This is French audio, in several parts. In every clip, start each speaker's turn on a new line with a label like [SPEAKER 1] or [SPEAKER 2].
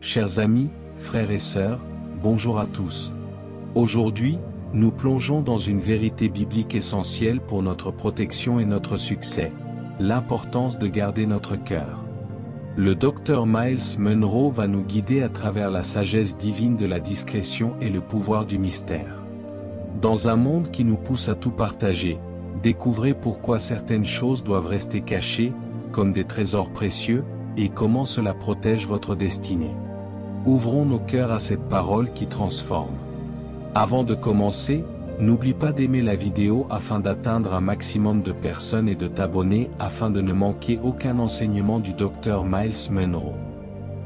[SPEAKER 1] Chers amis, frères et sœurs, bonjour à tous. Aujourd'hui, nous plongeons dans une vérité biblique essentielle pour notre protection et notre succès, l'importance de garder notre cœur. Le docteur Myles Munroe va nous guider à travers la sagesse divine de la discrétion et le pouvoir du mystère. Dans un monde qui nous pousse à tout partager, découvrez pourquoi certaines choses doivent rester cachées, comme des trésors précieux, et comment cela protège votre destinée. Ouvrons nos cœurs à cette parole qui transforme. Avant de commencer, n'oublie pas d'aimer la vidéo afin d'atteindre un maximum de personnes et de t'abonner afin de ne manquer aucun enseignement du docteur Myles Munroe.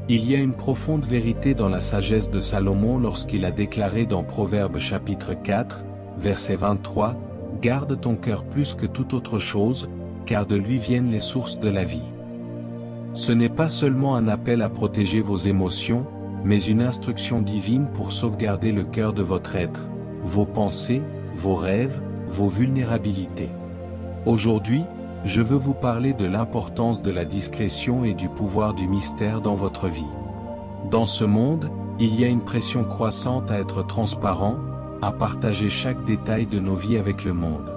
[SPEAKER 1] Il y a une profonde vérité dans la sagesse de Salomon lorsqu'il a déclaré dans Proverbes chapitre 4, verset 23, « Garde ton cœur plus que toute autre chose, car de lui viennent les sources de la vie. » Ce n'est pas seulement un appel à protéger vos émotions, mais une instruction divine pour sauvegarder le cœur de votre être, vos pensées, vos rêves, vos vulnérabilités. Aujourd'hui, je veux vous parler de l'importance de la discrétion et du pouvoir du mystère dans votre vie. Dans ce monde, il y a une pression croissante à être transparent, à partager chaque détail de nos vies avec le monde.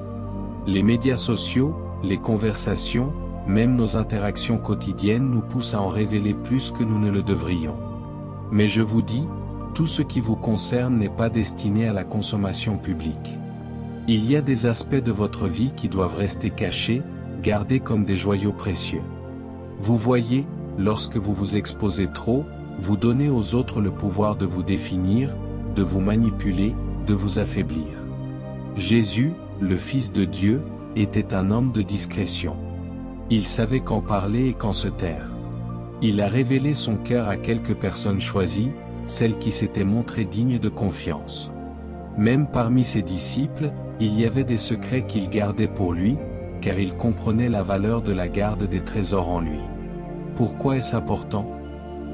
[SPEAKER 1] Les médias sociaux, les conversations, même nos interactions quotidiennes nous poussent à en révéler plus que nous ne le devrions. Mais je vous dis, tout ce qui vous concerne n'est pas destiné à la consommation publique. Il y a des aspects de votre vie qui doivent rester cachés, gardés comme des joyaux précieux. Vous voyez, lorsque vous vous exposez trop, vous donnez aux autres le pouvoir de vous définir, de vous manipuler, de vous affaiblir. Jésus, le Fils de Dieu, était un homme de discrétion. Il savait quand parler et quand se taire. Il a révélé son cœur à quelques personnes choisies, celles qui s'étaient montrées dignes de confiance. Même parmi ses disciples, il y avait des secrets qu'il gardait pour lui, car il comprenait la valeur de la garde des trésors en lui. Pourquoi est-ce important?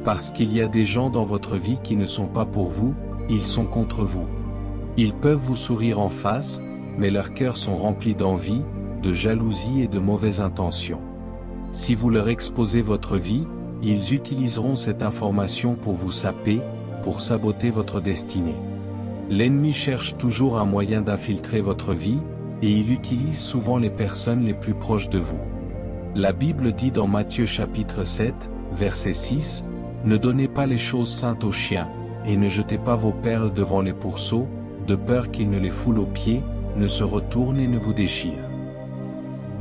[SPEAKER 1] Parce qu'il y a des gens dans votre vie qui ne sont pas pour vous, ils sont contre vous. Ils peuvent vous sourire en face, mais leurs cœurs sont remplis d'envie, de jalousie et de mauvaises intentions. Si vous leur exposez votre vie, ils utiliseront cette information pour vous saper, pour saboter votre destinée. L'ennemi cherche toujours un moyen d'infiltrer votre vie, et il utilise souvent les personnes les plus proches de vous. La Bible dit dans Matthieu chapitre 7, verset 6, « Ne donnez pas les choses saintes aux chiens, et ne jetez pas vos perles devant les pourceaux, de peur qu'ils ne les foulent aux pieds, ne se retournent et ne vous déchirent. »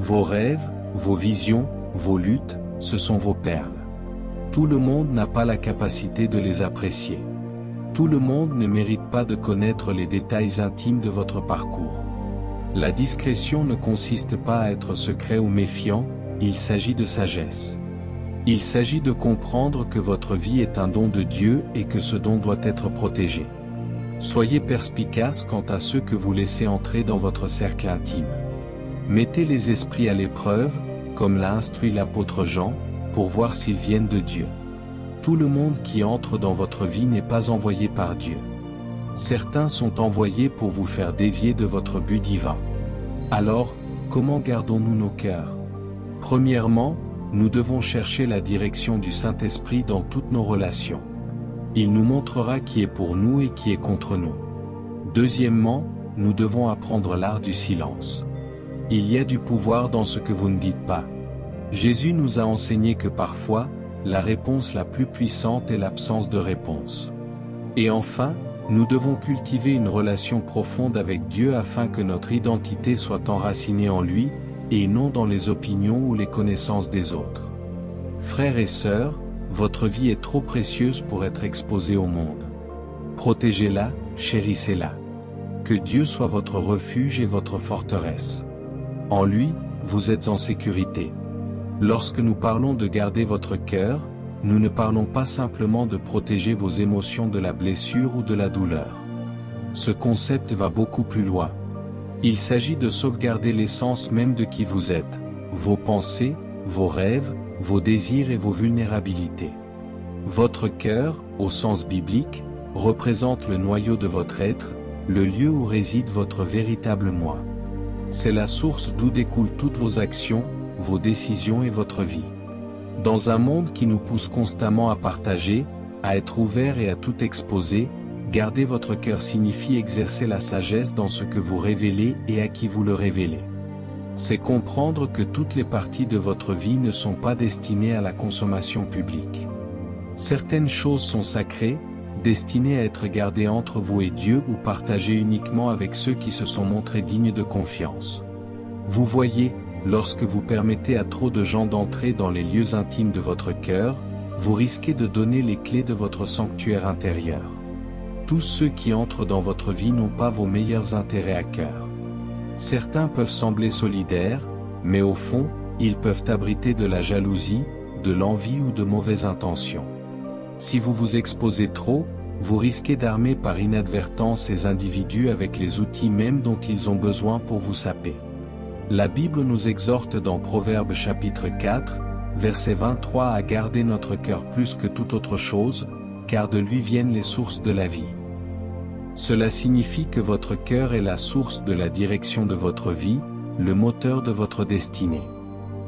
[SPEAKER 1] Vos rêves, vos visions, vos luttes, ce sont vos perles. Tout le monde n'a pas la capacité de les apprécier. Tout le monde ne mérite pas de connaître les détails intimes de votre parcours. La discrétion ne consiste pas à être secret ou méfiant, il s'agit de sagesse. Il s'agit de comprendre que votre vie est un don de Dieu et que ce don doit être protégé. Soyez perspicace quant à ceux que vous laissez entrer dans votre cercle intime. Mettez les esprits à l'épreuve, comme l'a instruit l'apôtre Jean, pour voir s'ils viennent de Dieu. Tout le monde qui entre dans votre vie n'est pas envoyé par Dieu. Certains sont envoyés pour vous faire dévier de votre but divin. Alors, comment gardons-nous nos cœurs? Premièrement, nous devons chercher la direction du Saint-Esprit dans toutes nos relations. Il nous montrera qui est pour nous et qui est contre nous. Deuxièmement, nous devons apprendre l'art du silence. Il y a du pouvoir dans ce que vous ne dites pas. Jésus nous a enseigné que parfois, la réponse la plus puissante est l'absence de réponse. Et enfin, nous devons cultiver une relation profonde avec Dieu afin que notre identité soit enracinée en lui, et non dans les opinions ou les connaissances des autres. Frères et sœurs, votre vie est trop précieuse pour être exposée au monde. Protégez-la, chérissez-la. Que Dieu soit votre refuge et votre forteresse. En lui, vous êtes en sécurité. Lorsque nous parlons de garder votre cœur, nous ne parlons pas simplement de protéger vos émotions de la blessure ou de la douleur. Ce concept va beaucoup plus loin. Il s'agit de sauvegarder l'essence même de qui vous êtes, vos pensées, vos rêves, vos désirs et vos vulnérabilités. Votre cœur, au sens biblique, représente le noyau de votre être, le lieu où réside votre véritable moi. C'est la source d'où découlent toutes vos actions, vos décisions et votre vie. Dans un monde qui nous pousse constamment à partager, à être ouvert et à tout exposer. Garder votre cœur signifie exercer la sagesse dans ce que vous révélez et à qui vous le révélez. C'est comprendre que toutes les parties de votre vie ne sont pas destinées à la consommation publique. Certaines choses sont sacrées, destinées à être gardées entre vous et Dieu ou partagées uniquement avec ceux qui se sont montrés dignes de confiance. Vous voyez, lorsque vous permettez à trop de gens d'entrer dans les lieux intimes de votre cœur, vous risquez de donner les clés de votre sanctuaire intérieur. Tous ceux qui entrent dans votre vie n'ont pas vos meilleurs intérêts à cœur. Certains peuvent sembler solidaires, mais au fond, ils peuvent abriter de la jalousie, de l'envie ou de mauvaises intentions. Si vous vous exposez trop, vous risquez d'armer par inadvertance ces individus avec les outils mêmes dont ils ont besoin pour vous saper. La Bible nous exhorte dans Proverbes chapitre 4, verset 23 à garder notre cœur plus que toute autre chose, car de lui viennent les sources de la vie. Cela signifie que votre cœur est la source de la direction de votre vie, le moteur de votre destinée.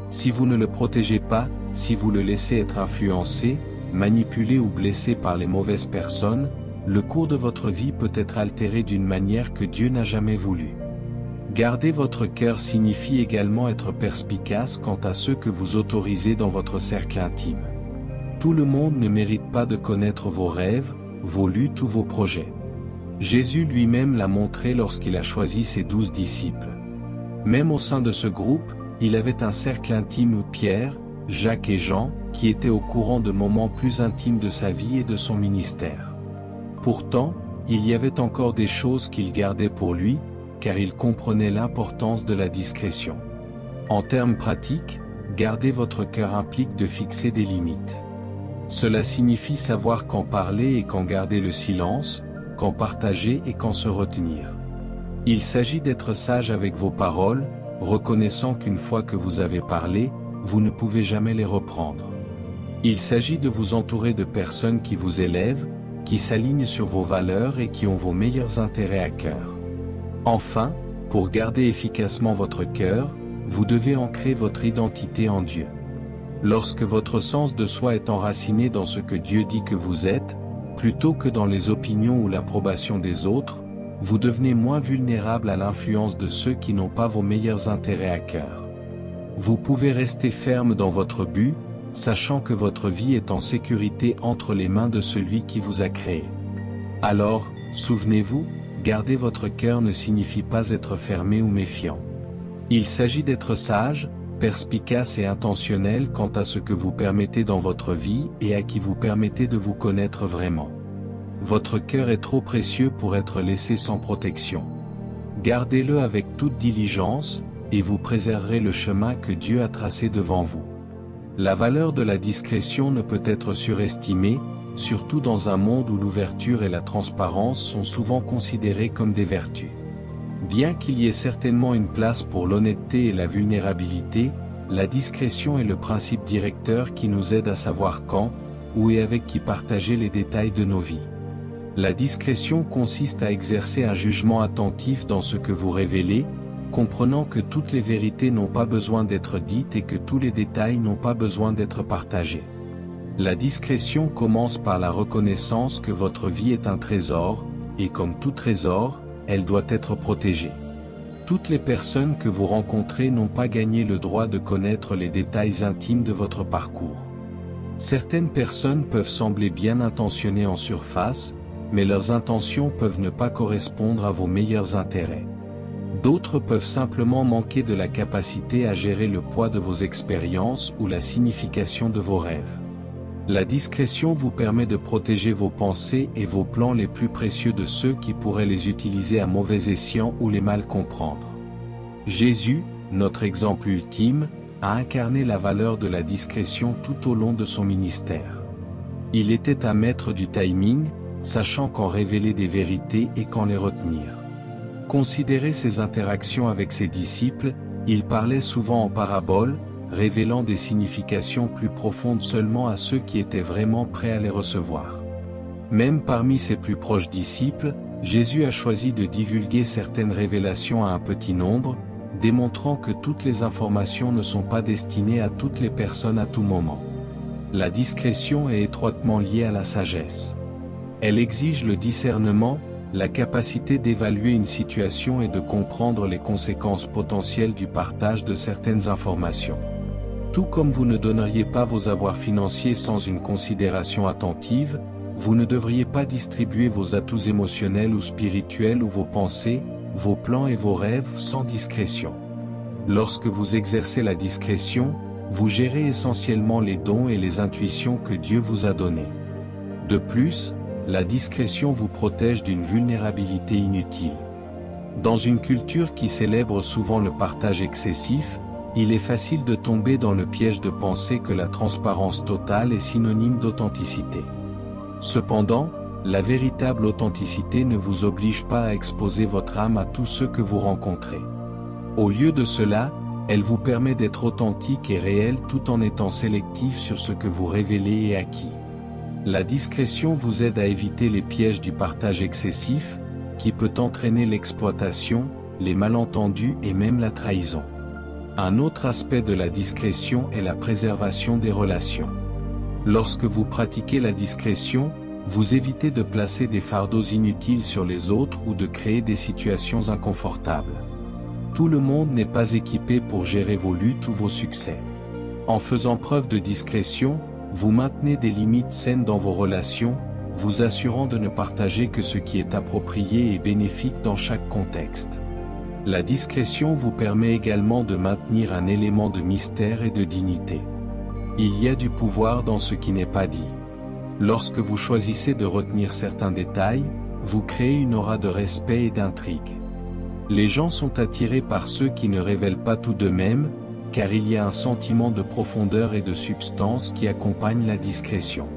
[SPEAKER 1] Si vous ne le protégez pas, si vous le laissez être influencé, manipulé ou blessé par les mauvaises personnes, le cours de votre vie peut être altéré d'une manière que Dieu n'a jamais voulu. Garder votre cœur signifie également être perspicace quant à ceux que vous autorisez dans votre cercle intime. Tout le monde ne mérite pas de connaître vos rêves, vos luttes ou vos projets. Jésus lui-même l'a montré lorsqu'il a choisi ses 12 disciples. Même au sein de ce groupe, il avait un cercle intime où Pierre, Jacques et Jean, qui étaient au courant de moments plus intimes de sa vie et de son ministère. Pourtant, il y avait encore des choses qu'il gardait pour lui, car il comprenait l'importance de la discrétion. En termes pratiques, garder votre cœur implique de fixer des limites. Cela signifie savoir quand parler et quand garder le silence, quand partager et quand se retenir. Il s'agit d'être sage avec vos paroles, reconnaissant qu'une fois que vous avez parlé, vous ne pouvez jamais les reprendre. Il s'agit de vous entourer de personnes qui vous élèvent, qui s'alignent sur vos valeurs et qui ont vos meilleurs intérêts à cœur. Enfin, pour garder efficacement votre cœur, vous devez ancrer votre identité en Dieu. Lorsque votre sens de soi est enraciné dans ce que Dieu dit que vous êtes, plutôt que dans les opinions ou l'approbation des autres, vous devenez moins vulnérable à l'influence de ceux qui n'ont pas vos meilleurs intérêts à cœur. Vous pouvez rester ferme dans votre but, sachant que votre vie est en sécurité entre les mains de celui qui vous a créé. Alors, souvenez-vous, garder votre cœur ne signifie pas être fermé ou méfiant. Il s'agit d'être sage, perspicace et intentionnel quant à ce que vous permettez dans votre vie et à qui vous permettez de vous connaître vraiment. Votre cœur est trop précieux pour être laissé sans protection. Gardez-le avec toute diligence, et vous préserverez le chemin que Dieu a tracé devant vous. La valeur de la discrétion ne peut être surestimée, surtout dans un monde où l'ouverture et la transparence sont souvent considérées comme des vertus. Bien qu'il y ait certainement une place pour l'honnêteté et la vulnérabilité, la discrétion est le principe directeur qui nous aide à savoir quand, où et avec qui partager les détails de nos vies. La discrétion consiste à exercer un jugement attentif dans ce que vous révélez, comprenant que toutes les vérités n'ont pas besoin d'être dites et que tous les détails n'ont pas besoin d'être partagés. La discrétion commence par la reconnaissance que votre vie est un trésor, et comme tout trésor, elle doit être protégée. Toutes les personnes que vous rencontrez n'ont pas gagné le droit de connaître les détails intimes de votre parcours. Certaines personnes peuvent sembler bien intentionnées en surface, mais leurs intentions peuvent ne pas correspondre à vos meilleurs intérêts. D'autres peuvent simplement manquer de la capacité à gérer le poids de vos expériences ou la signification de vos rêves. La discrétion vous permet de protéger vos pensées et vos plans les plus précieux de ceux qui pourraient les utiliser à mauvais escient ou les mal comprendre. Jésus, notre exemple ultime, a incarné la valeur de la discrétion tout au long de son ministère. Il était un maître du timing, sachant quand révéler des vérités et quand les retenir. Considérez ses interactions avec ses disciples, il parlait souvent en paraboles, révélant des significations plus profondes seulement à ceux qui étaient vraiment prêts à les recevoir. Même parmi ses plus proches disciples, Jésus a choisi de divulguer certaines révélations à un petit nombre, démontrant que toutes les informations ne sont pas destinées à toutes les personnes à tout moment. La discrétion est étroitement liée à la sagesse. Elle exige le discernement, la capacité d'évaluer une situation et de comprendre les conséquences potentielles du partage de certaines informations. Tout comme vous ne donneriez pas vos avoirs financiers sans une considération attentive, vous ne devriez pas distribuer vos atouts émotionnels ou spirituels ou vos pensées, vos plans et vos rêves sans discrétion. Lorsque vous exercez la discrétion, vous gérez essentiellement les dons et les intuitions que Dieu vous a donnés. De plus, la discrétion vous protège d'une vulnérabilité inutile. Dans une culture qui célèbre souvent le partage excessif, il est facile de tomber dans le piège de penser que la transparence totale est synonyme d'authenticité. Cependant, la véritable authenticité ne vous oblige pas à exposer votre âme à tous ceux que vous rencontrez. Au lieu de cela, elle vous permet d'être authentique et réel tout en étant sélectif sur ce que vous révélez et à qui. La discrétion vous aide à éviter les pièges du partage excessif, qui peut entraîner l'exploitation, les malentendus et même la trahison. Un autre aspect de la discrétion est la préservation des relations. Lorsque vous pratiquez la discrétion, vous évitez de placer des fardeaux inutiles sur les autres ou de créer des situations inconfortables. Tout le monde n'est pas équipé pour gérer vos luttes ou vos succès. En faisant preuve de discrétion, vous maintenez des limites saines dans vos relations, vous assurant de ne partager que ce qui est approprié et bénéfique dans chaque contexte. La discrétion vous permet également de maintenir un élément de mystère et de dignité. Il y a du pouvoir dans ce qui n'est pas dit. Lorsque vous choisissez de retenir certains détails, vous créez une aura de respect et d'intrigue. Les gens sont attirés par ceux qui ne révèlent pas tout d'eux-mêmes, car il y a un sentiment de profondeur et de substance qui accompagne la discrétion.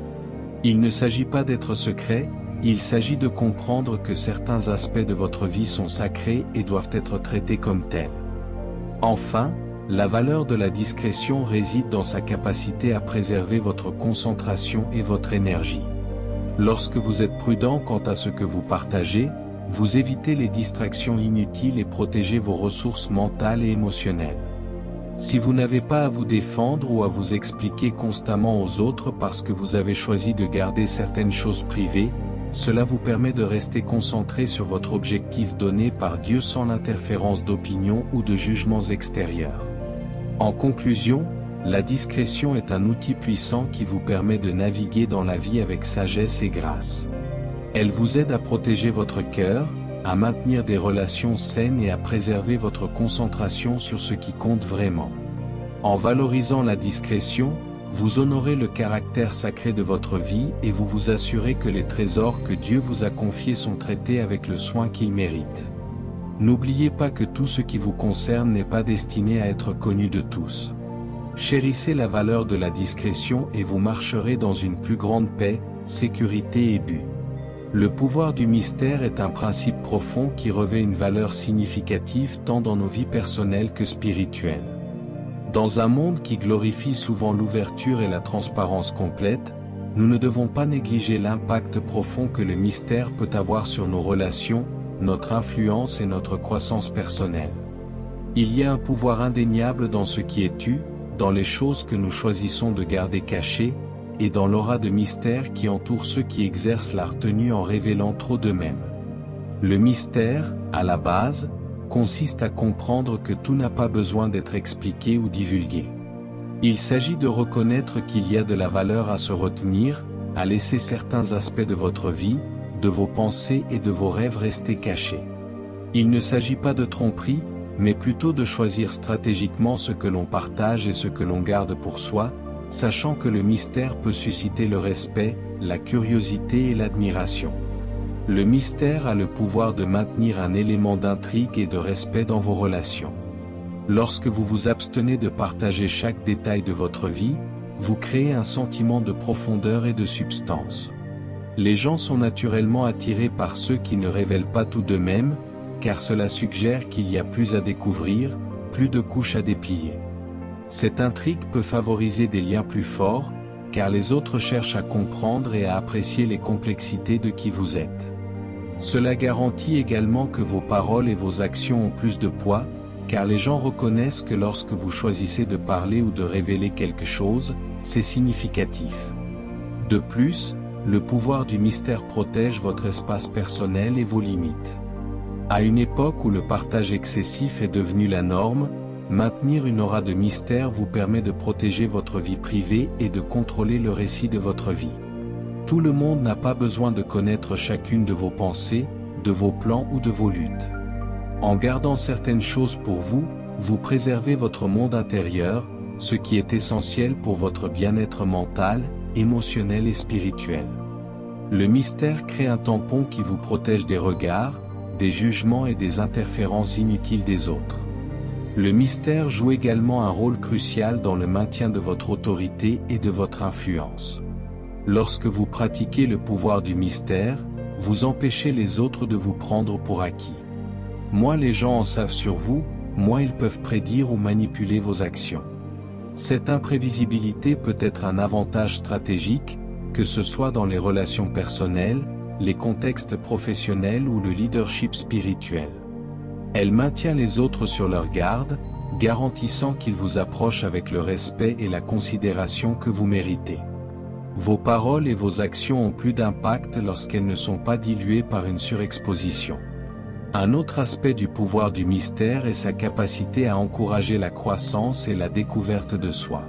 [SPEAKER 1] Il ne s'agit pas d'être secret, il s'agit de comprendre que certains aspects de votre vie sont sacrés et doivent être traités comme tels. Enfin, la valeur de la discrétion réside dans sa capacité à préserver votre concentration et votre énergie. Lorsque vous êtes prudent quant à ce que vous partagez, vous évitez les distractions inutiles et protégez vos ressources mentales et émotionnelles. Si vous n'avez pas à vous défendre ou à vous expliquer constamment aux autres parce que vous avez choisi de garder certaines choses privées, cela vous permet de rester concentré sur votre objectif donné par Dieu sans l'interférence d'opinions ou de jugements extérieurs. En conclusion, la discrétion est un outil puissant qui vous permet de naviguer dans la vie avec sagesse et grâce. Elle vous aide à protéger votre cœur, à maintenir des relations saines et à préserver votre concentration sur ce qui compte vraiment. En valorisant la discrétion, vous honorez le caractère sacré de votre vie et vous vous assurez que les trésors que Dieu vous a confiés sont traités avec le soin qu'ils méritent. N'oubliez pas que tout ce qui vous concerne n'est pas destiné à être connu de tous. Chérissez la valeur de la discrétion et vous marcherez dans une plus grande paix, sécurité et but. Le pouvoir du mystère est un principe profond qui revêt une valeur significative tant dans nos vies personnelles que spirituelles. Dans un monde qui glorifie souvent l'ouverture et la transparence complète, nous ne devons pas négliger l'impact profond que le mystère peut avoir sur nos relations, notre influence et notre croissance personnelle. Il y a un pouvoir indéniable dans ce qui est tu, dans les choses que nous choisissons de garder cachées, et dans l'aura de mystère qui entoure ceux qui exercent la retenue en révélant trop d'eux-mêmes. Le mystère, à la base, consiste à comprendre que tout n'a pas besoin d'être expliqué ou divulgué. Il s'agit de reconnaître qu'il y a de la valeur à se retenir, à laisser certains aspects de votre vie, de vos pensées et de vos rêves rester cachés. Il ne s'agit pas de tromperie, mais plutôt de choisir stratégiquement ce que l'on partage et ce que l'on garde pour soi, sachant que le mystère peut susciter le respect, la curiosité et l'admiration. Le mystère a le pouvoir de maintenir un élément d'intrigue et de respect dans vos relations. Lorsque vous vous abstenez de partager chaque détail de votre vie, vous créez un sentiment de profondeur et de substance. Les gens sont naturellement attirés par ceux qui ne révèlent pas tout d'eux-mêmes, car cela suggère qu'il y a plus à découvrir, plus de couches à déplier. Cette intrigue peut favoriser des liens plus forts, car les autres cherchent à comprendre et à apprécier les complexités de qui vous êtes. Cela garantit également que vos paroles et vos actions ont plus de poids, car les gens reconnaissent que lorsque vous choisissez de parler ou de révéler quelque chose, c'est significatif. De plus, le pouvoir du mystère protège votre espace personnel et vos limites. À une époque où le partage excessif est devenu la norme, maintenir une aura de mystère vous permet de protéger votre vie privée et de contrôler le récit de votre vie. Tout le monde n'a pas besoin de connaître chacune de vos pensées, de vos plans ou de vos luttes. En gardant certaines choses pour vous, vous préservez votre monde intérieur, ce qui est essentiel pour votre bien-être mental, émotionnel et spirituel. Le mystère crée un tampon qui vous protège des regards, des jugements et des interférences inutiles des autres. Le mystère joue également un rôle crucial dans le maintien de votre autorité et de votre influence. Lorsque vous pratiquez le pouvoir du mystère, vous empêchez les autres de vous prendre pour acquis. Moins les gens en savent sur vous, moins ils peuvent prédire ou manipuler vos actions. Cette imprévisibilité peut être un avantage stratégique, que ce soit dans les relations personnelles, les contextes professionnels ou le leadership spirituel. Elle maintient les autres sur leur garde, garantissant qu'ils vous approchent avec le respect et la considération que vous méritez. Vos paroles et vos actions ont plus d'impact lorsqu'elles ne sont pas diluées par une surexposition. Un autre aspect du pouvoir du mystère est sa capacité à encourager la croissance et la découverte de soi.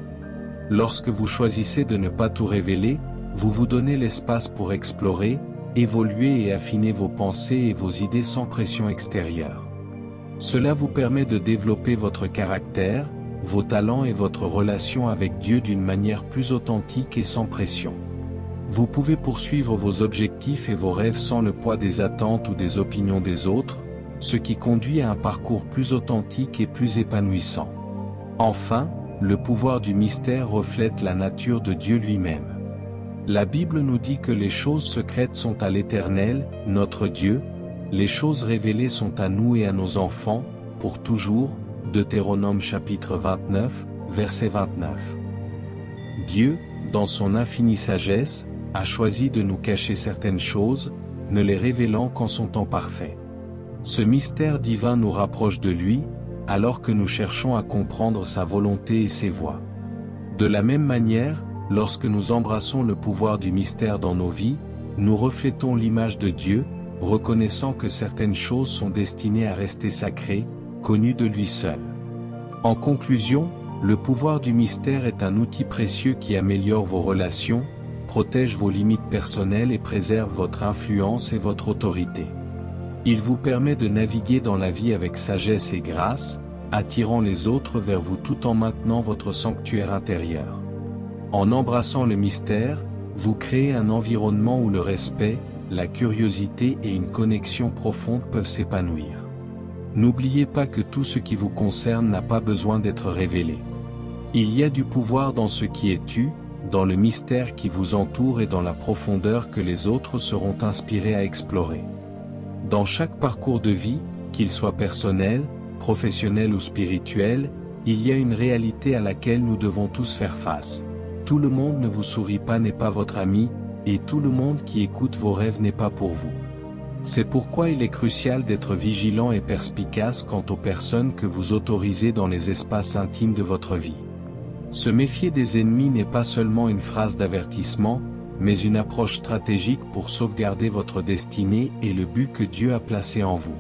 [SPEAKER 1] Lorsque vous choisissez de ne pas tout révéler, vous vous donnez l'espace pour explorer, évoluer et affiner vos pensées et vos idées sans pression extérieure. Cela vous permet de développer votre caractère, vos talents et votre relation avec Dieu d'une manière plus authentique et sans pression. Vous pouvez poursuivre vos objectifs et vos rêves sans le poids des attentes ou des opinions des autres, ce qui conduit à un parcours plus authentique et plus épanouissant. Enfin, le pouvoir du mystère reflète la nature de Dieu lui-même. La Bible nous dit que les choses secrètes sont à l'Éternel, notre Dieu, les choses révélées sont à nous et à nos enfants, pour toujours. Deutéronome chapitre 29, verset 29. Dieu, dans son infinie sagesse, a choisi de nous cacher certaines choses, ne les révélant qu'en son temps parfait. Ce mystère divin nous rapproche de lui, alors que nous cherchons à comprendre sa volonté et ses voies. De la même manière, lorsque nous embrassons le pouvoir du mystère dans nos vies, nous reflétons l'image de Dieu, reconnaissant que certaines choses sont destinées à rester sacrées, connues de lui seul. En conclusion, le pouvoir du mystère est un outil précieux qui améliore vos relations, protège vos limites personnelles et préserve votre influence et votre autorité. Il vous permet de naviguer dans la vie avec sagesse et grâce, attirant les autres vers vous tout en maintenant votre sanctuaire intérieur. En embrassant le mystère, vous créez un environnement où le respect, la curiosité et une connexion profonde peuvent s'épanouir. N'oubliez pas que tout ce qui vous concerne n'a pas besoin d'être révélé. Il y a du pouvoir dans ce qui est tu, dans le mystère qui vous entoure et dans la profondeur que les autres seront inspirés à explorer. Dans chaque parcours de vie, qu'il soit personnel, professionnel ou spirituel, il y a une réalité à laquelle nous devons tous faire face. Tout le monde ne vous sourit pas n'est pas votre ami, et tout le monde qui écoute vos rêves n'est pas pour vous. C'est pourquoi il est crucial d'être vigilant et perspicace quant aux personnes que vous autorisez dans les espaces intimes de votre vie. Se méfier des ennemis n'est pas seulement une phrase d'avertissement, mais une approche stratégique pour sauvegarder votre destinée et le but que Dieu a placé en vous.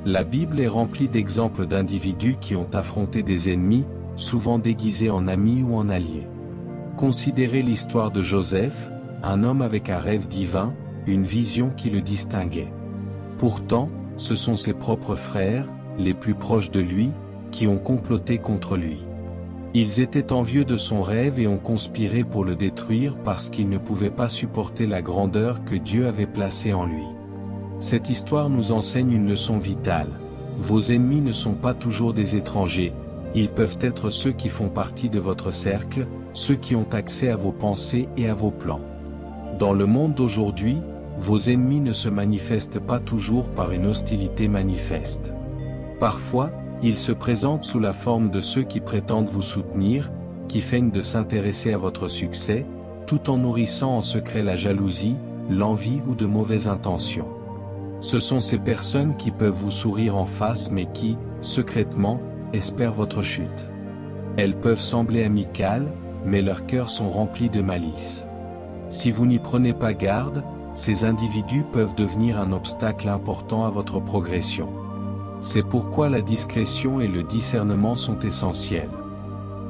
[SPEAKER 1] La Bible est remplie d'exemples d'individus qui ont affronté des ennemis, souvent déguisés en amis ou en alliés. Considérez l'histoire de Joseph, un homme avec un rêve divin, une vision qui le distinguait. Pourtant, ce sont ses propres frères, les plus proches de lui, qui ont comploté contre lui. Ils étaient envieux de son rêve et ont conspiré pour le détruire parce qu'ils ne pouvaient pas supporter la grandeur que Dieu avait placée en lui. Cette histoire nous enseigne une leçon vitale. Vos ennemis ne sont pas toujours des étrangers, ils peuvent être ceux qui font partie de votre cercle, ceux qui ont accès à vos pensées et à vos plans. Dans le monde d'aujourd'hui, vos ennemis ne se manifestent pas toujours par une hostilité manifeste. Parfois, ils se présentent sous la forme de ceux qui prétendent vous soutenir, qui feignent de s'intéresser à votre succès, tout en nourrissant en secret la jalousie, l'envie ou de mauvaises intentions. Ce sont ces personnes qui peuvent vous sourire en face mais qui, secrètement, espèrent votre chute. Elles peuvent sembler amicales, mais leurs cœurs sont remplis de malice. Si vous n'y prenez pas garde, ces individus peuvent devenir un obstacle important à votre progression. C'est pourquoi la discrétion et le discernement sont essentiels.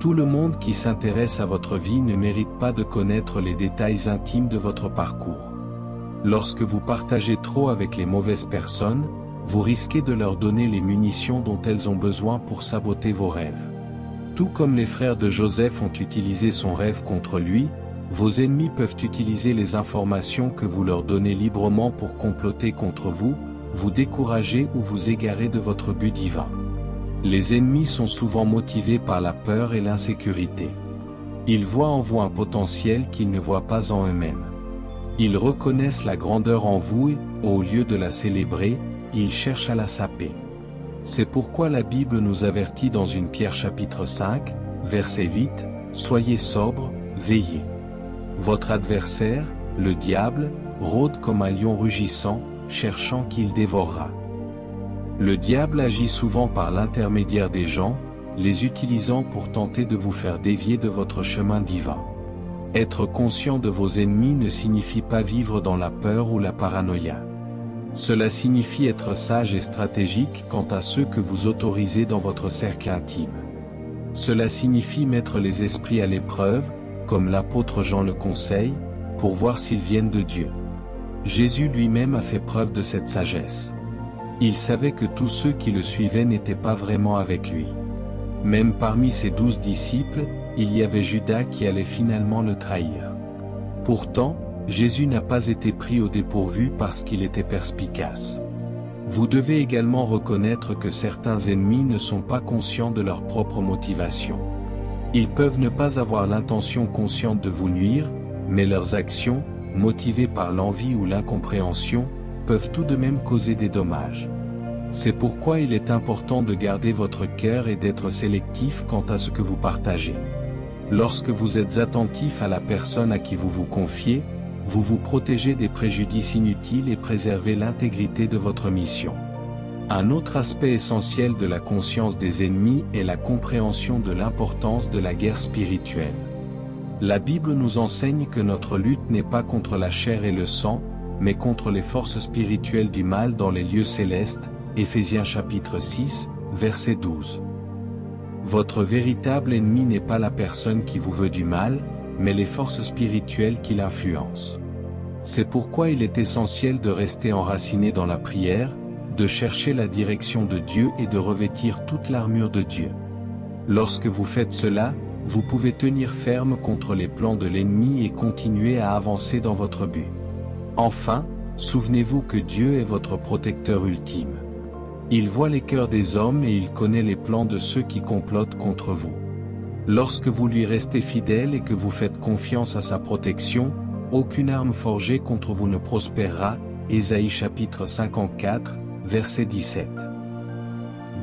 [SPEAKER 1] Tout le monde qui s'intéresse à votre vie ne mérite pas de connaître les détails intimes de votre parcours. Lorsque vous partagez trop avec les mauvaises personnes, vous risquez de leur donner les munitions dont elles ont besoin pour saboter vos rêves. Tout comme les frères de Joseph ont utilisé son rêve contre lui, vos ennemis peuvent utiliser les informations que vous leur donnez librement pour comploter contre vous, vous décourager ou vous égarer de votre but divin. Les ennemis sont souvent motivés par la peur et l'insécurité. Ils voient en vous un potentiel qu'ils ne voient pas en eux-mêmes. Ils reconnaissent la grandeur en vous et, au lieu de la célébrer, ils cherchent à la saper. C'est pourquoi la Bible nous avertit dans 1 Pierre chapitre 5, verset 8, « Soyez sobres, veillez. Votre adversaire, le diable, rôde comme un lion rugissant, cherchant qui il dévorera. » Le diable agit souvent par l'intermédiaire des gens, les utilisant pour tenter de vous faire dévier de votre chemin divin. Être conscient de vos ennemis ne signifie pas vivre dans la peur ou la paranoïa. Cela signifie être sage et stratégique quant à ceux que vous autorisez dans votre cercle intime. Cela signifie mettre les esprits à l'épreuve, comme l'apôtre Jean le conseille, pour voir s'ils viennent de Dieu. Jésus lui-même a fait preuve de cette sagesse. Il savait que tous ceux qui le suivaient n'étaient pas vraiment avec lui. Même parmi ses 12 disciples, il y avait Judas qui allait finalement le trahir. Pourtant, Jésus n'a pas été pris au dépourvu parce qu'il était perspicace. Vous devez également reconnaître que certains ennemis ne sont pas conscients de leur propre motivation. Ils peuvent ne pas avoir l'intention consciente de vous nuire, mais leurs actions, motivées par l'envie ou l'incompréhension, peuvent tout de même causer des dommages. C'est pourquoi il est important de garder votre cœur et d'être sélectif quant à ce que vous partagez. Lorsque vous êtes attentif à la personne à qui vous vous confiez, vous vous protégez des préjudices inutiles et préservez l'intégrité de votre mission. Un autre aspect essentiel de la conscience des ennemis est la compréhension de l'importance de la guerre spirituelle. La Bible nous enseigne que notre lutte n'est pas contre la chair et le sang, mais contre les forces spirituelles du mal dans les lieux célestes, Éphésiens chapitre 6, verset 12. Votre véritable ennemi n'est pas la personne qui vous veut du mal, mais les forces spirituelles qui l'influencent. C'est pourquoi il est essentiel de rester enraciné dans la prière, de chercher la direction de Dieu et de revêtir toute l'armure de Dieu. Lorsque vous faites cela, vous pouvez tenir ferme contre les plans de l'ennemi et continuer à avancer dans votre but. Enfin, souvenez-vous que Dieu est votre protecteur ultime. Il voit les cœurs des hommes et il connaît les plans de ceux qui complotent contre vous. Lorsque vous lui restez fidèle et que vous faites confiance à sa protection, aucune arme forgée contre vous ne prospérera, Ésaïe chapitre 54, verset 17.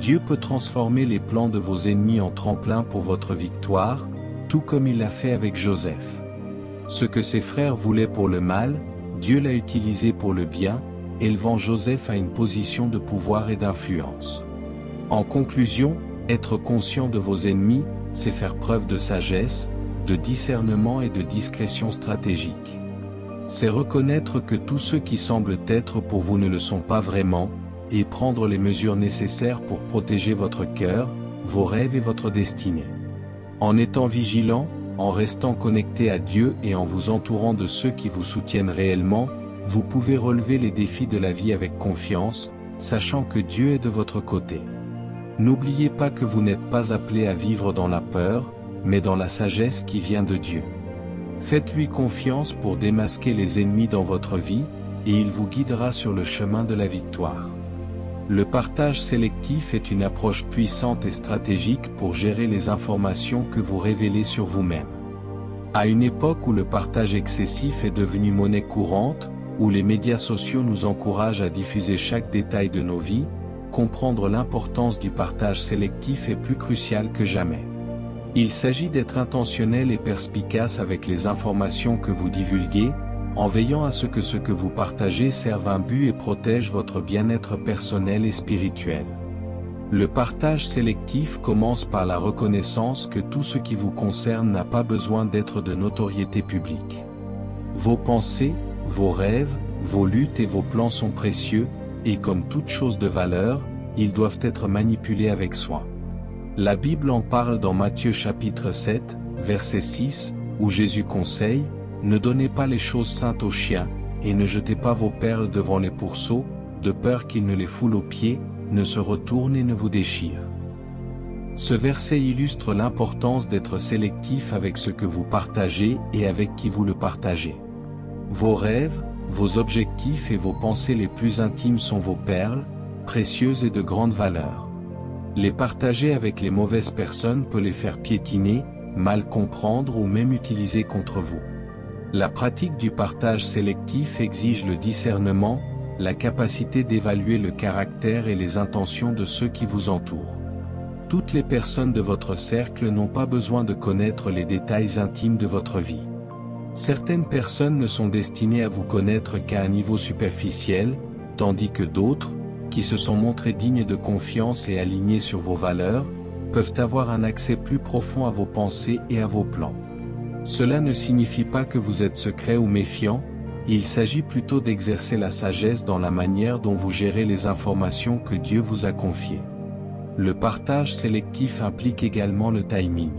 [SPEAKER 1] Dieu peut transformer les plans de vos ennemis en tremplin pour votre victoire, tout comme il l'a fait avec Joseph. Ce que ses frères voulaient pour le mal, Dieu l'a utilisé pour le bien, élevant Joseph à une position de pouvoir et d'influence. En conclusion, être conscient de vos ennemis, c'est faire preuve de sagesse, de discernement et de discrétion stratégique. C'est reconnaître que tous ceux qui semblent être pour vous ne le sont pas vraiment, et prendre les mesures nécessaires pour protéger votre cœur, vos rêves et votre destinée. En étant vigilant, en restant connecté à Dieu et en vous entourant de ceux qui vous soutiennent réellement, vous pouvez relever les défis de la vie avec confiance, sachant que Dieu est de votre côté. N'oubliez pas que vous n'êtes pas appelé à vivre dans la peur, mais dans la sagesse qui vient de Dieu. Faites-lui confiance pour démasquer les ennemis dans votre vie, et il vous guidera sur le chemin de la victoire. Le partage sélectif est une approche puissante et stratégique pour gérer les informations que vous révélez sur vous-même. À une époque où le partage excessif est devenu monnaie courante, où les médias sociaux nous encouragent à diffuser chaque détail de nos vies, comprendre l'importance du partage sélectif est plus crucial que jamais. Il s'agit d'être intentionnel et perspicace avec les informations que vous divulguez, en veillant à ce que vous partagez serve un but et protège votre bien-être personnel et spirituel. Le partage sélectif commence par la reconnaissance que tout ce qui vous concerne n'a pas besoin d'être de notoriété publique. Vos pensées, vos rêves, vos luttes et vos plans sont précieux, et comme toute chose de valeur, ils doivent être manipulés avec soin. La Bible en parle dans Matthieu chapitre 7, verset 6, où Jésus conseille, « Ne donnez pas les choses saintes aux chiens, et ne jetez pas vos perles devant les pourceaux, de peur qu'ils ne les foulent aux pieds, ne se retournent et ne vous déchirent. » Ce verset illustre l'importance d'être sélectif avec ce que vous partagez et avec qui vous le partagez. Vos rêves, vos objectifs et vos pensées les plus intimes sont vos perles, précieuses et de grande valeur. Les partager avec les mauvaises personnes peut les faire piétiner, mal comprendre ou même utiliser contre vous. La pratique du partage sélectif exige le discernement, la capacité d'évaluer le caractère et les intentions de ceux qui vous entourent. Toutes les personnes de votre cercle n'ont pas besoin de connaître les détails intimes de votre vie. Certaines personnes ne sont destinées à vous connaître qu'à un niveau superficiel, tandis que d'autres, qui se sont montrés dignes de confiance et alignés sur vos valeurs, peuvent avoir un accès plus profond à vos pensées et à vos plans. Cela ne signifie pas que vous êtes secret ou méfiant, il s'agit plutôt d'exercer la sagesse dans la manière dont vous gérez les informations que Dieu vous a confiées. Le partage sélectif implique également le timing.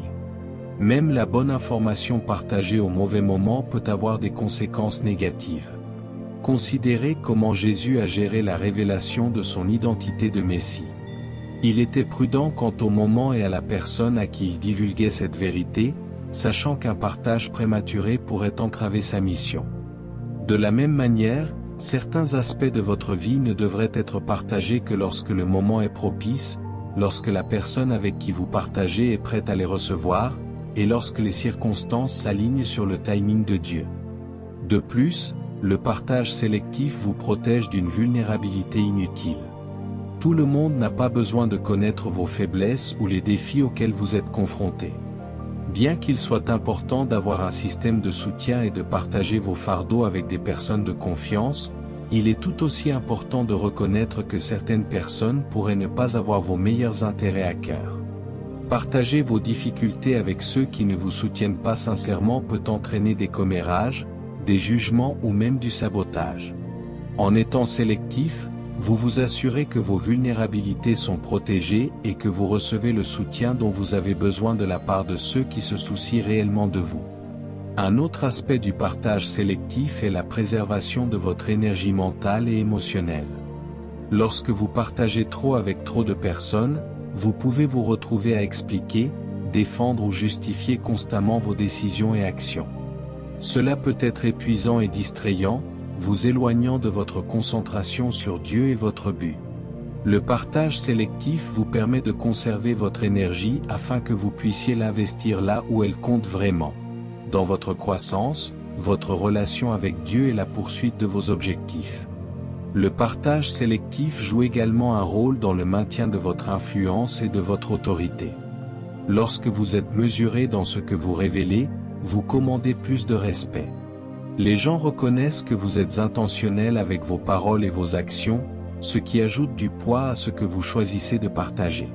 [SPEAKER 1] Même la bonne information partagée au mauvais moment peut avoir des conséquences négatives. Considérez comment Jésus a géré la révélation de son identité de Messie. Il était prudent quant au moment et à la personne à qui il divulguait cette vérité, sachant qu'un partage prématuré pourrait entraver sa mission. De la même manière, certains aspects de votre vie ne devraient être partagés que lorsque le moment est propice, lorsque la personne avec qui vous partagez est prête à les recevoir, et lorsque les circonstances s'alignent sur le timing de Dieu. De plus, le partage sélectif vous protège d'une vulnérabilité inutile. Tout le monde n'a pas besoin de connaître vos faiblesses ou les défis auxquels vous êtes confrontés. Bien qu'il soit important d'avoir un système de soutien et de partager vos fardeaux avec des personnes de confiance, il est tout aussi important de reconnaître que certaines personnes pourraient ne pas avoir vos meilleurs intérêts à cœur. Partager vos difficultés avec ceux qui ne vous soutiennent pas sincèrement peut entraîner des commérages, des jugements ou même du sabotage. En étant sélectif, vous vous assurez que vos vulnérabilités sont protégées et que vous recevez le soutien dont vous avez besoin de la part de ceux qui se soucient réellement de vous. Un autre aspect du partage sélectif est la préservation de votre énergie mentale et émotionnelle. Lorsque vous partagez trop avec trop de personnes, vous pouvez vous retrouver à expliquer, défendre ou justifier constamment vos décisions et actions. Cela peut être épuisant et distrayant, vous éloignant de votre concentration sur Dieu et votre but. Le partage sélectif vous permet de conserver votre énergie afin que vous puissiez l'investir là où elle compte vraiment, dans votre croissance, votre relation avec Dieu et la poursuite de vos objectifs. Le partage sélectif joue également un rôle dans le maintien de votre influence et de votre autorité. Lorsque vous êtes mesuré dans ce que vous révélez, vous commandez plus de respect. Les gens reconnaissent que vous êtes intentionnel avec vos paroles et vos actions, ce qui ajoute du poids à ce que vous choisissez de partager.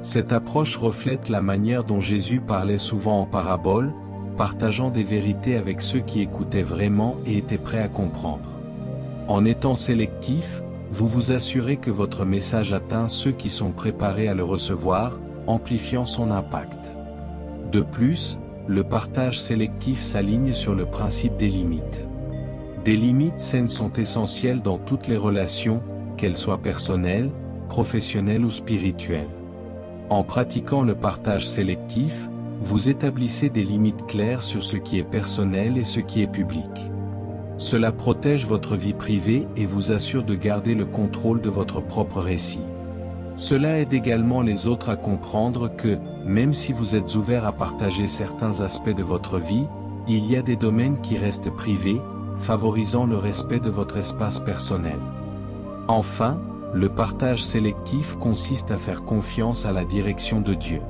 [SPEAKER 1] Cette approche reflète la manière dont Jésus parlait souvent en parabole, partageant des vérités avec ceux qui écoutaient vraiment et étaient prêts à comprendre. En étant sélectif, vous vous assurez que votre message atteint ceux qui sont préparés à le recevoir, amplifiant son impact. De plus, le partage sélectif s'aligne sur le principe des limites. Des limites saines sont essentielles dans toutes les relations, qu'elles soient personnelles, professionnelles ou spirituelles. En pratiquant le partage sélectif, vous établissez des limites claires sur ce qui est personnel et ce qui est public. Cela protège votre vie privée et vous assure de garder le contrôle de votre propre récit. Cela aide également les autres à comprendre que, même si vous êtes ouvert à partager certains aspects de votre vie, il y a des domaines qui restent privés, favorisant le respect de votre espace personnel. Enfin, le partage sélectif consiste à faire confiance à la direction de Dieu.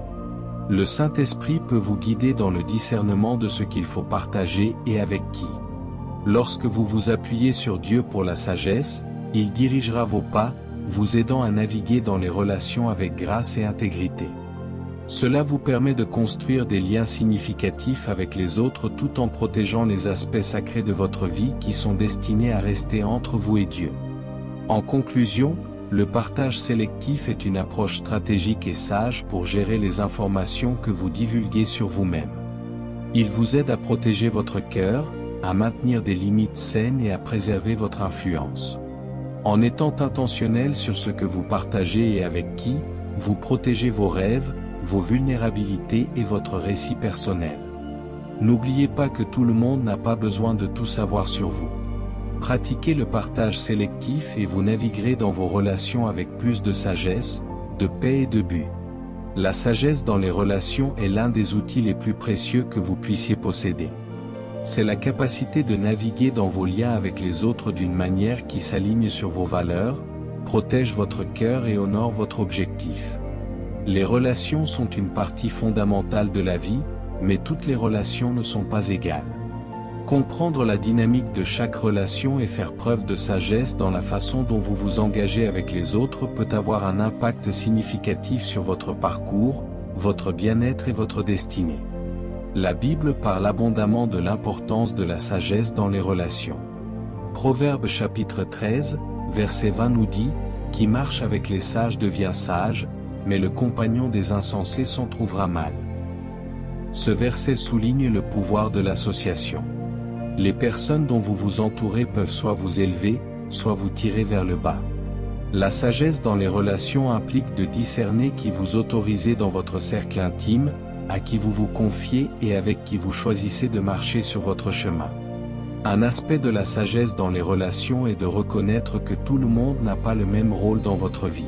[SPEAKER 1] Le Saint-Esprit peut vous guider dans le discernement de ce qu'il faut partager et avec qui. Lorsque vous vous appuyez sur Dieu pour la sagesse, il dirigera vos pas, vous aidant à naviguer dans les relations avec grâce et intégrité. Cela vous permet de construire des liens significatifs avec les autres tout en protégeant les aspects sacrés de votre vie qui sont destinés à rester entre vous et Dieu. En conclusion, le partage sélectif est une approche stratégique et sage pour gérer les informations que vous divulguez sur vous-même. Il vous aide à protéger votre cœur, à maintenir des limites saines et à préserver votre influence. En étant intentionnel sur ce que vous partagez et avec qui, vous protégez vos rêves, vos vulnérabilités et votre récit personnel. N'oubliez pas que tout le monde n'a pas besoin de tout savoir sur vous. Pratiquez le partage sélectif et vous naviguerez dans vos relations avec plus de sagesse, de paix et de but. La sagesse dans les relations est l'un des outils les plus précieux que vous puissiez posséder. C'est la capacité de naviguer dans vos liens avec les autres d'une manière qui s'aligne sur vos valeurs, protège votre cœur et honore votre objectif. Les relations sont une partie fondamentale de la vie, mais toutes les relations ne sont pas égales. Comprendre la dynamique de chaque relation et faire preuve de sagesse dans la façon dont vous vous engagez avec les autres peut avoir un impact significatif sur votre parcours, votre bien-être et votre destinée. La Bible parle abondamment de l'importance de la sagesse dans les relations. Proverbe chapitre 13, verset 20 nous dit, « Qui marche avec les sages devient sage, mais le compagnon des insensés s'en trouvera mal. » Ce verset souligne le pouvoir de l'association. Les personnes dont vous vous entourez peuvent soit vous élever, soit vous tirer vers le bas. La sagesse dans les relations implique de discerner qui vous autorisez dans votre cercle intime, à qui vous vous confiez et avec qui vous choisissez de marcher sur votre chemin. Un aspect de la sagesse dans les relations est de reconnaître que tout le monde n'a pas le même rôle dans votre vie.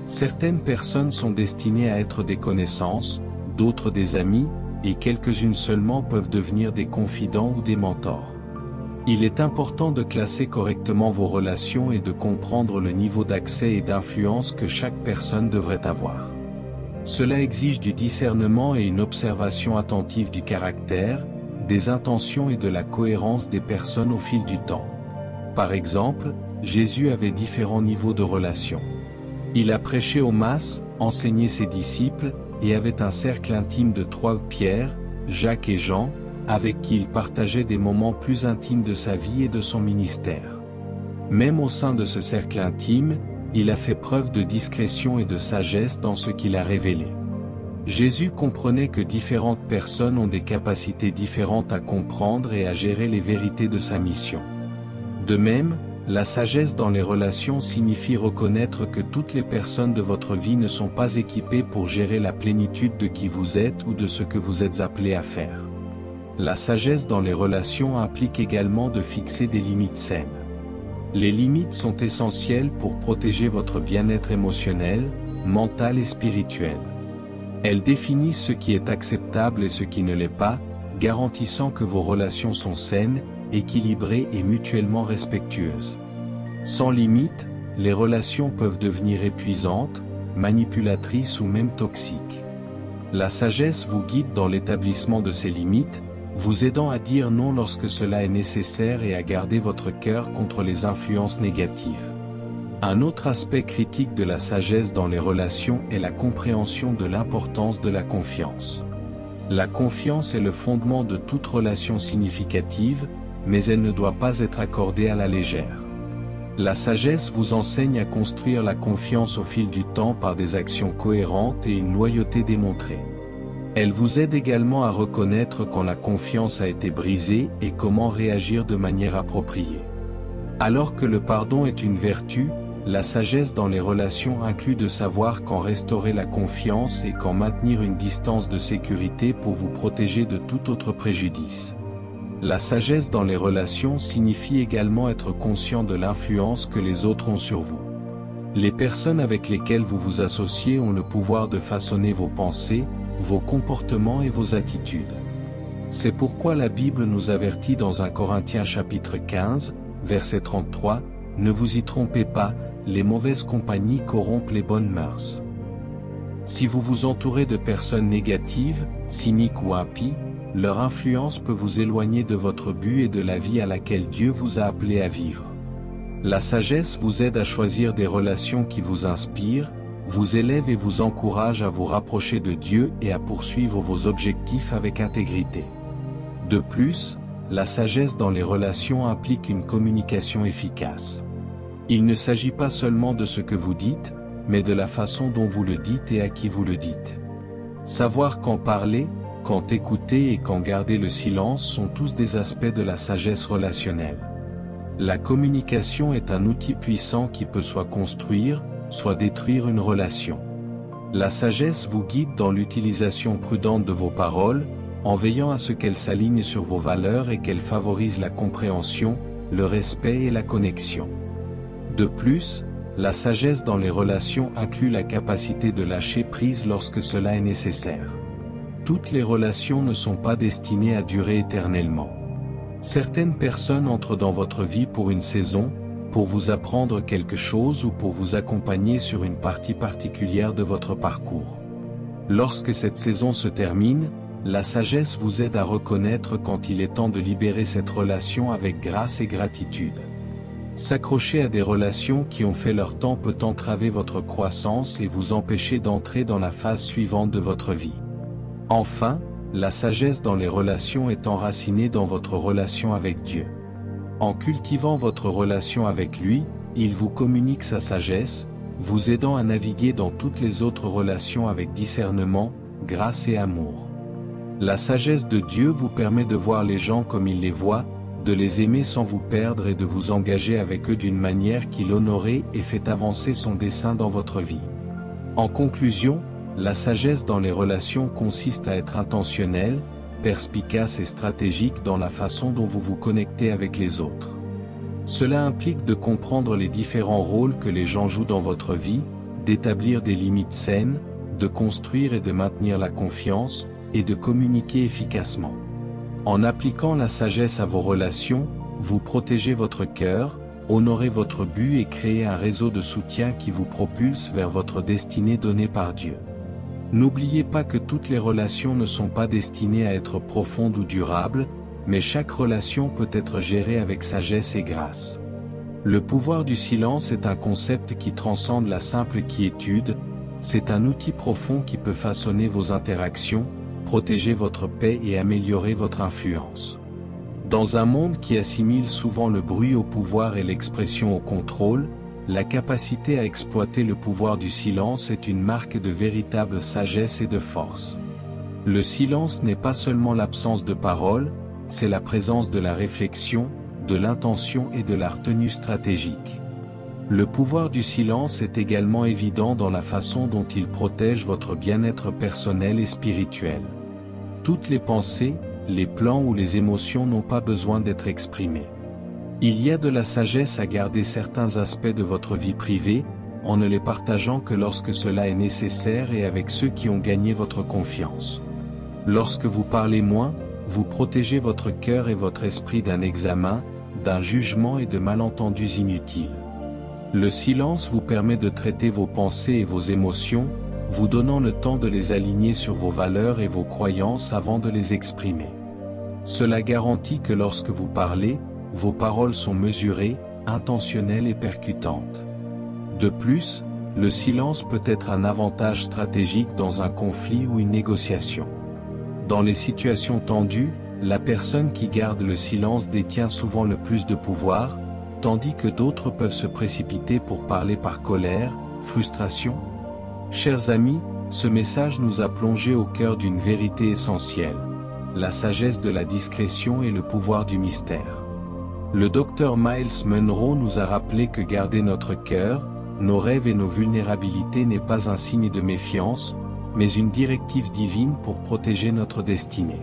[SPEAKER 1] Certaines personnes sont destinées à être des connaissances, d'autres des amis, et quelques-unes seulement peuvent devenir des confidents ou des mentors. Il est important de classer correctement vos relations et de comprendre le niveau d'accès et d'influence que chaque personne devrait avoir. Cela exige du discernement et une observation attentive du caractère, des intentions et de la cohérence des personnes au fil du temps. Par exemple, Jésus avait différents niveaux de relations. Il a prêché aux masses, enseigné ses disciples, et avait un cercle intime de trois Pierre, Jacques et Jean, avec qui il partageait des moments plus intimes de sa vie et de son ministère. Même au sein de ce cercle intime, il a fait preuve de discrétion et de sagesse dans ce qu'il a révélé. Jésus comprenait que différentes personnes ont des capacités différentes à comprendre et à gérer les vérités de sa mission. De même, la sagesse dans les relations signifie reconnaître que toutes les personnes de votre vie ne sont pas équipées pour gérer la plénitude de qui vous êtes ou de ce que vous êtes appelés à faire. La sagesse dans les relations implique également de fixer des limites saines. Les limites sont essentielles pour protéger votre bien-être émotionnel, mental et spirituel. Elles définissent ce qui est acceptable et ce qui ne l'est pas, garantissant que vos relations sont saines, équilibrées et mutuellement respectueuses. Sans limite, les relations peuvent devenir épuisantes, manipulatrices ou même toxiques. La sagesse vous guide dans l'établissement de ces limites, vous aidant à dire non lorsque cela est nécessaire et à garder votre cœur contre les influences négatives. Un autre aspect critique de la sagesse dans les relations est la compréhension de l'importance de la confiance. La confiance est le fondement de toute relation significative, mais elle ne doit pas être accordée à la légère. La sagesse vous enseigne à construire la confiance au fil du temps par des actions cohérentes et une loyauté démontrée. Elle vous aide également à reconnaître quand la confiance a été brisée et comment réagir de manière appropriée. Alors que le pardon est une vertu, la sagesse dans les relations inclut de savoir quand restaurer la confiance et quand maintenir une distance de sécurité pour vous protéger de tout autre préjudice. La sagesse dans les relations signifie également être conscient de l'influence que les autres ont sur vous. Les personnes avec lesquelles vous vous associez ont le pouvoir de façonner vos pensées, vos comportements et vos attitudes. C'est pourquoi la Bible nous avertit dans 1 Corinthiens chapitre 15, verset 33, « Ne vous y trompez pas, les mauvaises compagnies corrompent les bonnes mœurs. » Si vous vous entourez de personnes négatives, cyniques ou impies, leur influence peut vous éloigner de votre but et de la vie à laquelle Dieu vous a appelé à vivre. La sagesse vous aide à choisir des relations qui vous inspirent, vous élèvent et vous encouragent à vous rapprocher de Dieu et à poursuivre vos objectifs avec intégrité. De plus, la sagesse dans les relations implique une communication efficace. Il ne s'agit pas seulement de ce que vous dites, mais de la façon dont vous le dites et à qui vous le dites. Savoir quand parler, quand écouter et quand garder le silence sont tous des aspects de la sagesse relationnelle. La communication est un outil puissant qui peut soit construire, soit détruire une relation. La sagesse vous guide dans l'utilisation prudente de vos paroles, en veillant à ce qu'elles s'alignent sur vos valeurs et qu'elles favorisent la compréhension, le respect et la connexion. De plus, la sagesse dans les relations inclut la capacité de lâcher prise lorsque cela est nécessaire. Toutes les relations ne sont pas destinées à durer éternellement. Certaines personnes entrent dans votre vie pour une saison, pour vous apprendre quelque chose ou pour vous accompagner sur une partie particulière de votre parcours. Lorsque cette saison se termine, la sagesse vous aide à reconnaître quand il est temps de libérer cette relation avec grâce et gratitude. S'accrocher à des relations qui ont fait leur temps peut entraver votre croissance et vous empêcher d'entrer dans la phase suivante de votre vie. Enfin, la sagesse dans les relations est enracinée dans votre relation avec Dieu. En cultivant votre relation avec lui, il vous communique sa sagesse, vous aidant à naviguer dans toutes les autres relations avec discernement, grâce et amour. La sagesse de Dieu vous permet de voir les gens comme il les voit, de les aimer sans vous perdre et de vous engager avec eux d'une manière qui l'honore et fait avancer son dessein dans votre vie. En conclusion, la sagesse dans les relations consiste à être intentionnel, perspicace et stratégique dans la façon dont vous vous connectez avec les autres. Cela implique de comprendre les différents rôles que les gens jouent dans votre vie, d'établir des limites saines, de construire et de maintenir la confiance, et de communiquer efficacement. En appliquant la sagesse à vos relations, vous protégez votre cœur, honorez votre but et créez un réseau de soutien qui vous propulse vers votre destinée donnée par Dieu. N'oubliez pas que toutes les relations ne sont pas destinées à être profondes ou durables, mais chaque relation peut être gérée avec sagesse et grâce. Le pouvoir du silence est un concept qui transcende la simple quiétude, c'est un outil profond qui peut façonner vos interactions, protéger votre paix et améliorer votre influence. Dans un monde qui assimile souvent le bruit au pouvoir et l'expression au contrôle, la capacité à exploiter le pouvoir du silence est une marque de véritable sagesse et de force. Le silence n'est pas seulement l'absence de parole, c'est la présence de la réflexion, de l'intention et de la retenue stratégique. Le pouvoir du silence est également évident dans la façon dont il protège votre bien-être personnel et spirituel. Toutes les pensées, les plans ou les émotions n'ont pas besoin d'être exprimées. Il y a de la sagesse à garder certains aspects de votre vie privée, en ne les partageant que lorsque cela est nécessaire et avec ceux qui ont gagné votre confiance. Lorsque vous parlez moins, vous protégez votre cœur et votre esprit d'un examen, d'un jugement et de malentendus inutiles. Le silence vous permet de traiter vos pensées et vos émotions, vous donnant le temps de les aligner sur vos valeurs et vos croyances avant de les exprimer. Cela garantit que lorsque vous parlez, vos paroles sont mesurées, intentionnelles et percutantes. De plus, le silence peut être un avantage stratégique dans un conflit ou une négociation. Dans les situations tendues, la personne qui garde le silence détient souvent le plus de pouvoir, tandis que d'autres peuvent se précipiter pour parler par colère, frustration. Chers amis, ce message nous a plongé au cœur d'une vérité essentielle, la sagesse de la discrétion et le pouvoir du mystère. Le docteur Myles Munroe nous a rappelé que garder notre cœur, nos rêves et nos vulnérabilités n'est pas un signe de méfiance, mais une directive divine pour protéger notre destinée.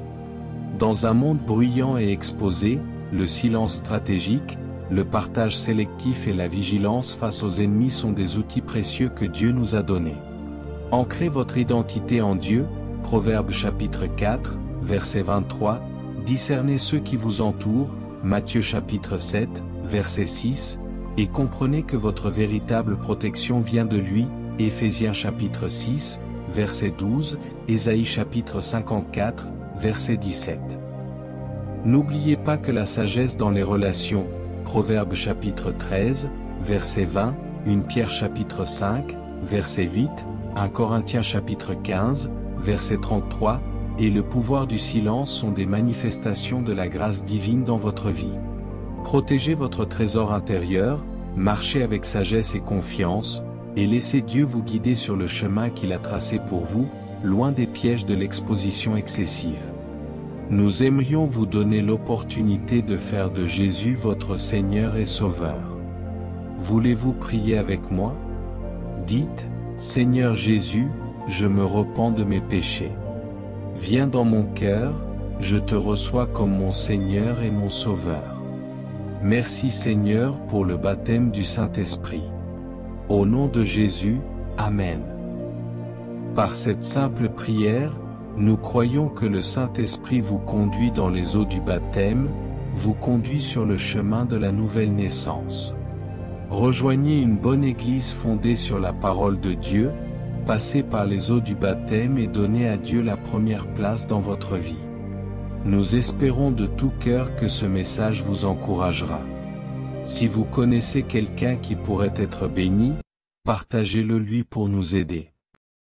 [SPEAKER 1] Dans un monde bruyant et exposé, le silence stratégique, le partage sélectif et la vigilance face aux ennemis sont des outils précieux que Dieu nous a donnés. Ancrez votre identité en Dieu, Proverbes chapitre 4, verset 23, discernez ceux qui vous entourent, Matthieu chapitre 7, verset 6, et comprenez que votre véritable protection vient de lui, Éphésiens chapitre 6, verset 12, Ésaïe chapitre 54, verset 17. N'oubliez pas que la sagesse dans les relations, Proverbes chapitre 13, verset 20, 1 Pierre chapitre 5, verset 8, 1 Corinthiens chapitre 15, verset 33, et le pouvoir du silence sont des manifestations de la grâce divine dans votre vie. Protégez votre trésor intérieur, marchez avec sagesse et confiance, et laissez Dieu vous guider sur le chemin qu'il a tracé pour vous, loin des pièges de l'exposition excessive. Nous aimerions vous donner l'opportunité de faire de Jésus votre Seigneur et Sauveur. Voulez-vous prier avec moi? Dites, Seigneur Jésus, je me repens de mes péchés. Viens dans mon cœur, je te reçois comme mon Seigneur et mon Sauveur. Merci Seigneur pour le baptême du Saint-Esprit. Au nom de Jésus, Amen. Par cette simple prière, nous croyons que le Saint-Esprit vous conduit dans les eaux du baptême, vous conduit sur le chemin de la nouvelle naissance. Rejoignez une bonne église fondée sur la parole de Dieu, passez par les eaux du baptême et donnez à Dieu la première place dans votre vie. Nous espérons de tout cœur que ce message vous encouragera. Si vous connaissez quelqu'un qui pourrait être béni, partagez-le lui pour nous aider.